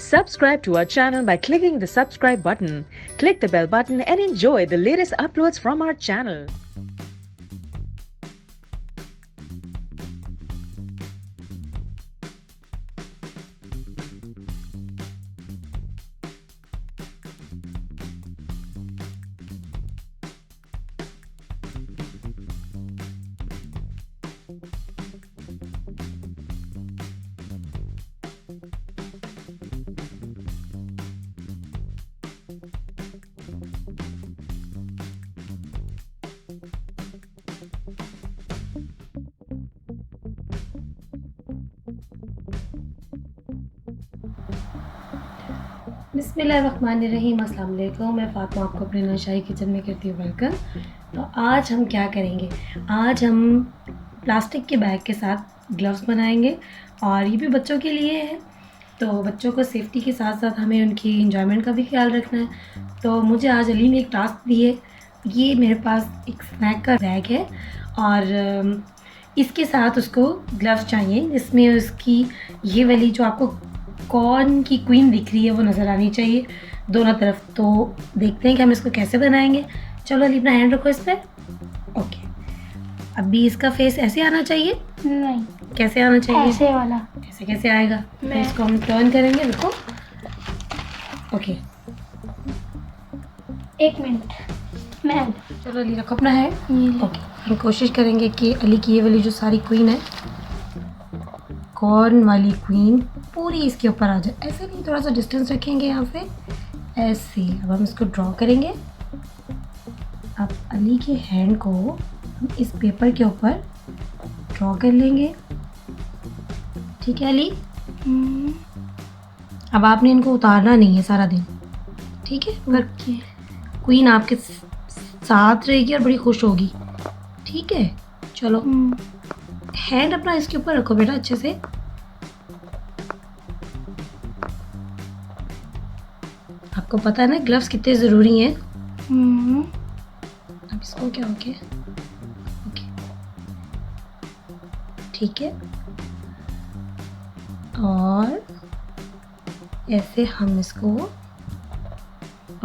Subscribe to our channel by clicking the subscribe button. Click the bell button and enjoy the latest uploads from our channel. बिस्मिल्लाहिर्रहमानिर्रहीम। अस्सलाम वालेकुम। मैं फ़ातिमा आपको अपने नशाई kitchen में कहती हूँ वेलकम। तो आज हम क्या करेंगे, आज हम प्लास्टिक के बैग के साथ ग्लव्स बनाएंगे और ये भी बच्चों के लिए है। तो बच्चों को सेफ्टी के साथ साथ हमें उनकी इंजॉयमेंट का भी ख्याल रखना है। तो मुझे आज अली ने एक टास्क दी है। ये मेरे पास एक स्नैक का बैग है और इसके साथ उसको ग्लव्स चाहिए जिसमें उसकी ये वाली जो आपको कॉर्न की क्वीन दिख रही है वो नज़र आनी चाहिए दोनों तरफ। तो देखते हैं कि हम इसको कैसे बनाएंगे। चलो अली अपना हैंड रखो इस पर। ओके, अभी इसका फेस ऐसे आना चाहिए। नहीं, कैसे आना चाहिए? ऐसे वाला। ऐसे कैसे आएगा? तो इसको हम टर्न करेंगे। रुको, ओके, एक मिनट। मैं चलो अली रखो अपना हैंड। ओके, हम कोशिश करेंगे कि अली की ये वाली जो सारी क्वीन है, कॉर्न वाली क्वीन पूरी इसके ऊपर आ जाए। ऐसे नहीं, थोड़ा सा डिस्टेंस रखेंगे यहाँ से, ऐसे। अब हम इसको ड्रॉ करेंगे। अब अली के हैंड को हम इस पेपर के ऊपर ड्रॉ कर लेंगे। ठीक है अली? अब आपने इनको उतारना नहीं है सारा दिन, ठीक है? अगर क्वीन आपके साथ रहेगी और बड़ी खुश होगी, ठीक है? चलो हैंड अपना इसके ऊपर रखो बेटा अच्छे से। आपको पता है ना ग्लव्स कितने ज़रूरी हैं। अब इसको क्या ओके ओके, ठीक है। और ऐसे हम इसको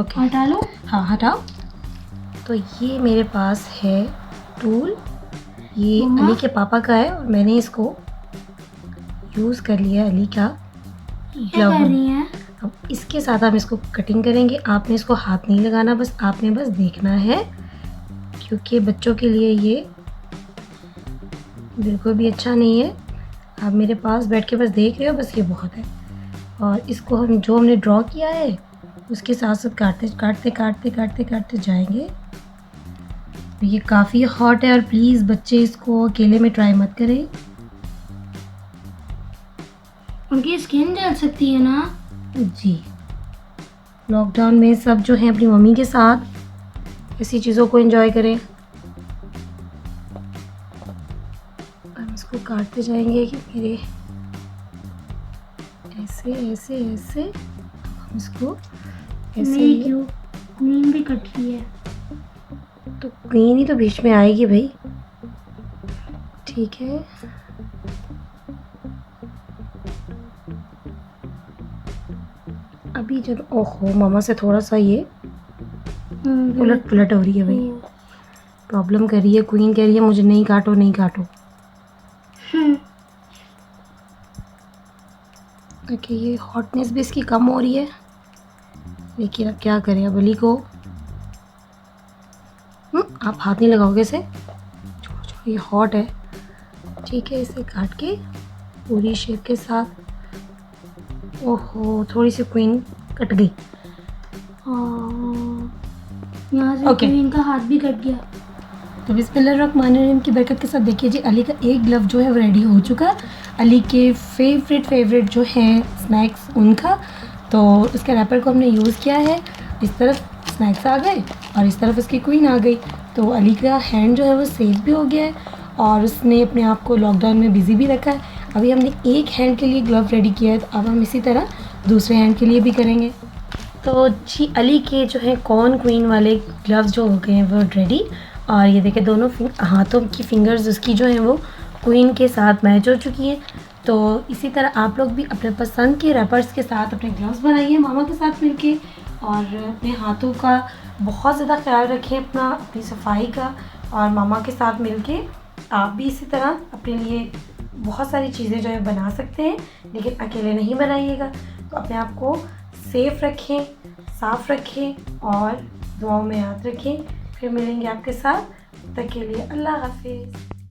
ओके हटा लो। हाँ हटाओ। तो ये मेरे पास है टूल, ये अली के पापा का है और मैंने इसको यूज़ कर लिया अली का क्या कर रही हैं? अब इसके साथ हम इसको कटिंग करेंगे। आपने इसको हाथ नहीं लगाना, बस आपने बस देखना है, क्योंकि बच्चों के लिए ये बिल्कुल भी अच्छा नहीं है। आप मेरे पास बैठ के बस देख रहे हो, बस ये बहुत है। और इसको हम जो हमने ड्रॉ किया है उसके साथ साथ काटते काटते काटते काटते काटते जाएंगे। ये काफ़ी हॉट है और प्लीज़ बच्चे इसको अकेले में ट्राई मत करें। उनकी स्किन जल सकती है ना जी, लॉकडाउन में सब जो हैं अपनी मम्मी के साथ ऐसी चीज़ों को एंजॉय करें। हम इसको काटते जाएंगे कि मेरे ऐसे ऐसे ऐसे। हम इसको ऐसे क्यों क्वीन भी कट रही है? तो क्वीन ही तो बीच में आएगी भाई, ठीक है? अभी जब ओहो मामा से थोड़ा सा ये उलट पुलट हो रही है भाई, प्रॉब्लम कर रही है। क्वीन कह रही है मुझे नहीं काटो नहीं काटो। ओके, ये हॉटनेस भी इसकी कम हो रही है, लेकिन अब क्या करें। अब अली को आप हाथ नहीं लगाओगे इसे, छोड़ो छोड़ो, ये हॉट है, ठीक है? इसे काट के पूरी शेप के साथ। ओहो, थोड़ी सी क्वीन कट गई। यहाँ से ओके। क्वीन का हाथ भी कट गया। तो बिस्मिल्लाहिर्रहमानिर्रहीम की बरकत के साथ देखिए जी, अली का एक ग्लव जो है वो रेडी हो चुका है। अली के फेवरेट जो हैं स्नैक्स उनका, तो उसके रैपर को हमने यूज़ किया है। इस तरफ स्नैक्स आ गए और इस तरफ उसकी क्वीन आ गई। तो अली का हैंड जो है वो सेफ भी हो गया है और उसने अपने आप को लॉकडाउन में बिज़ी भी रखा है। अभी हमने एक हैंड के लिए ग्लव रेडी किया है, तो अब हम इसी तरह दूसरे हैंड के लिए भी करेंगे। तो जी अली के जो है कॉर्न क्वीन वाले ग्लव्स जो हो गए हैं वो रेडी। और ये देखें दोनों हाथों की फिंगर्स उसकी जो हैं वो क्वीन के साथ मैच हो चुकी है। तो इसी तरह आप लोग भी अपने पसंद के रबर्स के साथ अपने ग्लव्स बनाइए मामा के साथ मिलके, और अपने हाथों का बहुत ज़्यादा ख्याल रखें, अपनी सफाई का। और मामा के साथ मिलके आप भी इसी तरह अपने लिए बहुत सारी चीज़ें जो है बना सकते हैं, लेकिन अकेले नहीं बनाइएगा। तो अपने आप को सेफ़ रखें, साफ़ रखें और दुआओं में याद रखें। फिर मिलेंगे आपके साथ, तब तक के लिए अल्लाह हाफिज़।